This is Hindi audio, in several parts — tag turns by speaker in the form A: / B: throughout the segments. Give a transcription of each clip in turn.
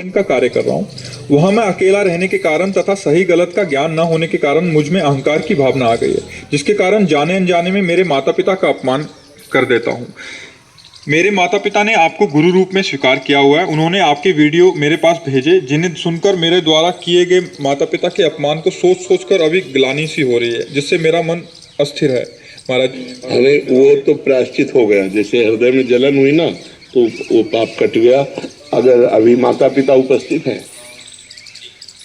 A: का कार्य कर रहा हूँ। वहां मैं अकेला रहने के कारण तथा सही गलत का ज्ञान न होने के कारण मुझ में अहंकार की भावना आ गई है, जिसके कारण जाने अनजाने में मेरे माता पिता का अपमान कर देता हूँ। मेरे माता पिता ने आपको गुरु रूप में स्वीकार किया हुआ है। उन्होंने आपके वीडियो मेरे पास भेजे, जिन्हें सुनकर मेरे द्वारा किए गए माता पिता के अपमान को सोच सोच कर अभी ग्लानि सी हो रही है, जिससे मेरा मन अस्थिर है। महाराज,
B: हमें वो तो प्रायश्चित हो गया, जैसे हृदय में जलन हुई ना तो वो पाप कट गया। अगर अभी माता पिता उपस्थित हैं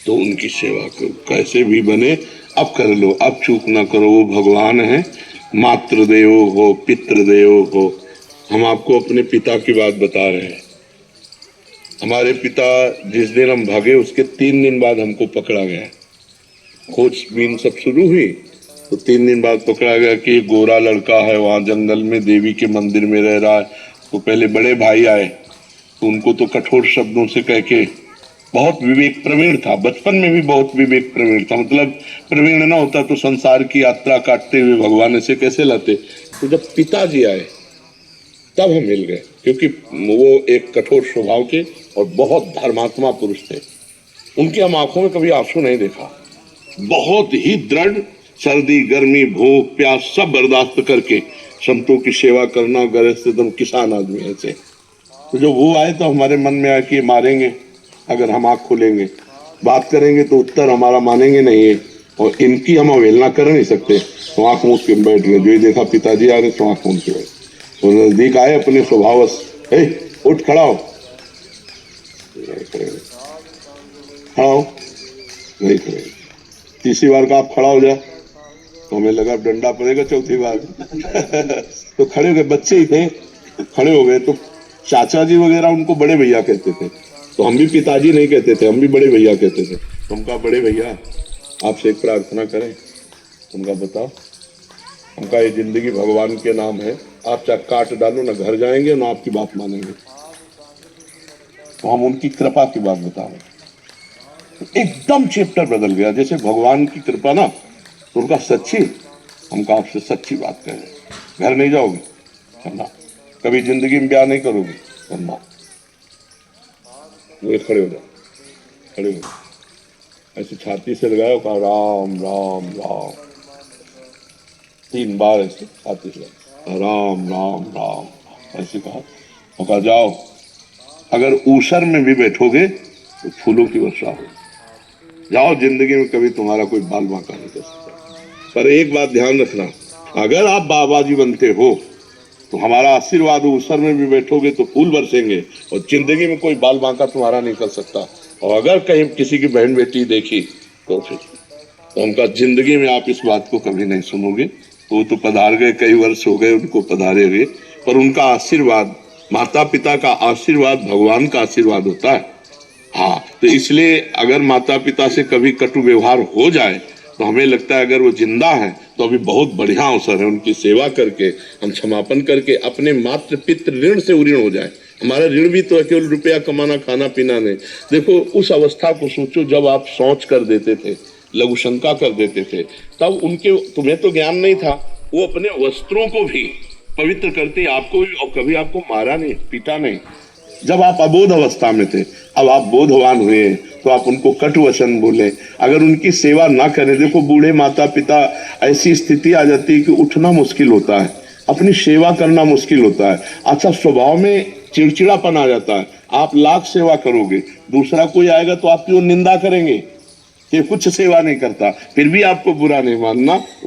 B: तो उनकी सेवा करो, कैसे भी बने अब कर लो, अब चूक ना करो। वो भगवान है, मातृदेव हो पितृदेव हो। हम आपको अपने पिता की बात बता रहे हैं। हमारे पिता जिस दिन हम भागे उसके 3 दिन बाद हमको पकड़ा गया। खोजबीन सब शुरू हुई तो 3 दिन बाद पकड़ा गया कि गोरा लड़का है, वहां जंगल में देवी के मंदिर में रह रहा है। तो पहले बड़े भाई आए तो उनको तो कठोर शब्दों से कह के, बहुत विवेक प्रवीण था, बचपन में भी बहुत विवेक प्रवीण था। मतलब प्रवीण ना होता तो संसार की यात्रा काटते हुए भगवान ऐसे कैसे लाते। तो जब पिताजी आए तब हम मिल गए, क्योंकि वो एक कठोर स्वभाव के और बहुत धर्मात्मा पुरुष थे। उनकी हम आंखों में कभी आंसू नहीं देखा। बहुत ही दृढ़, सर्दी गर्मी भूख प्यास सब बर्दाश्त करके संतों की सेवा करना, गृहस्थ एकदम किसान आदमी ऐसे। तो जब वो आए तो हमारे मन में आया कि मारेंगे अगर हम आंख खोलेंगे, बात करेंगे तो उत्तर हमारा मानेंगे नहीं है, और इनकी हम अवहेलना कर नहीं सकते। तो आंख मूंद के बैठ गए। जो ही देखा पिताजी आ रहे तो आंख मूंद के बैठ। तो नजदीक आए अपने स्वभाव, उठ खड़ा हो, खड़ा हो, नहीं खड़े। तीसरी बार का आप खड़ा हो जाए तो हमें लगा डंडा पड़ेगा चौथी बार। तो खड़े हो गए, बच्चे ही थे, खड़े हो गए। तो चाचा जी वगैरह उनको बड़े भैया कहते थे, तो हम भी पिताजी नहीं कहते थे, हम भी बड़े भैया कहते थे। तो हम कहा बड़े भैया आपसे एक प्रार्थना करें। उनका बताओ। उनका ये जिंदगी भगवान के नाम है, आप चाहे काट डालो ना घर जाएंगे ना आपकी बात मानेंगे। तो हम उनकी कृपा की बात बता रहे हैं। एकदम चैप्टर बदल गया, जैसे भगवान की कृपा ना। तो उनका सच्ची, हमका आपसे सच्ची बात करें, घर नहीं जाओगे करना, कभी जिंदगी में ब्याह नहीं करोगे करना। वो खड़े हो जाओ, खड़े हो जाओ, ऐसे छाती से लगाओ, कहा राम राम राम 3 बार ऐसे छाती से राम राम राम ऐसे कहा। और कहा जाओ, अगर ऊसर में भी बैठोगे तो फूलों की वर्षा हो। जाओ, जिंदगी में कभी तुम्हारा कोई बाल बांका नहीं कर सकता। पर एक बात ध्यान रखना, अगर आप बाबा जी बनते हो तो हमारा आशीर्वाद हो, ऊसर में भी बैठोगे तो फूल बरसेंगे, और जिंदगी में कोई बाल बांका तुम्हारा नहीं कर सकता। और अगर कहीं किसी की बहन बेटी देखी तो फिर तो उनका जिंदगी में आप इस बात को कभी नहीं सुनोगे। वो तो पधार गए, कई वर्ष हो गए उनको पधारे हुए, पर उनका आशीर्वाद, माता पिता का आशीर्वाद भगवान का आशीर्वाद होता है। हाँ, तो इसलिए अगर माता पिता से कभी कटु व्यवहार हो जाए तो हमें लगता है अगर वो जिंदा है तो अभी बहुत बढ़िया अवसर है उनकी सेवा करके, हम क्षमापन करके अपने मातृ पितृ ऋण से उऋण हो जाए। हमारा ऋण भी तो केवल रुपया कमाना खाना पीना नहीं। देखो उस अवस्था को सोचो जब आप सोच कर देते थे, लघु शंका कर देते थे, तब उनके, तुम्हें तो ज्ञान नहीं था, वो अपने वस्त्रों को भी पवित्र करते, आपको भी, और कभी आपको मारा नहीं पीटा नहीं। जब आप अबोध अवस्था में थे, अब आप बोधवान हुए तो आप उनको कटु वचन बोले, अगर उनकी सेवा ना करें। देखो बूढ़े माता पिता ऐसी स्थिति आ जाती है कि उठना मुश्किल होता है, अपनी सेवा करना मुश्किल होता है। अच्छा, स्वभाव में चिड़चिड़ापन आ जाता है। आप लाख सेवा करोगे, दूसरा कोई आएगा तो आपकी वो निंदा करेंगे कि कुछ सेवा नहीं करता, फिर भी आपको बुरा नहीं मानना।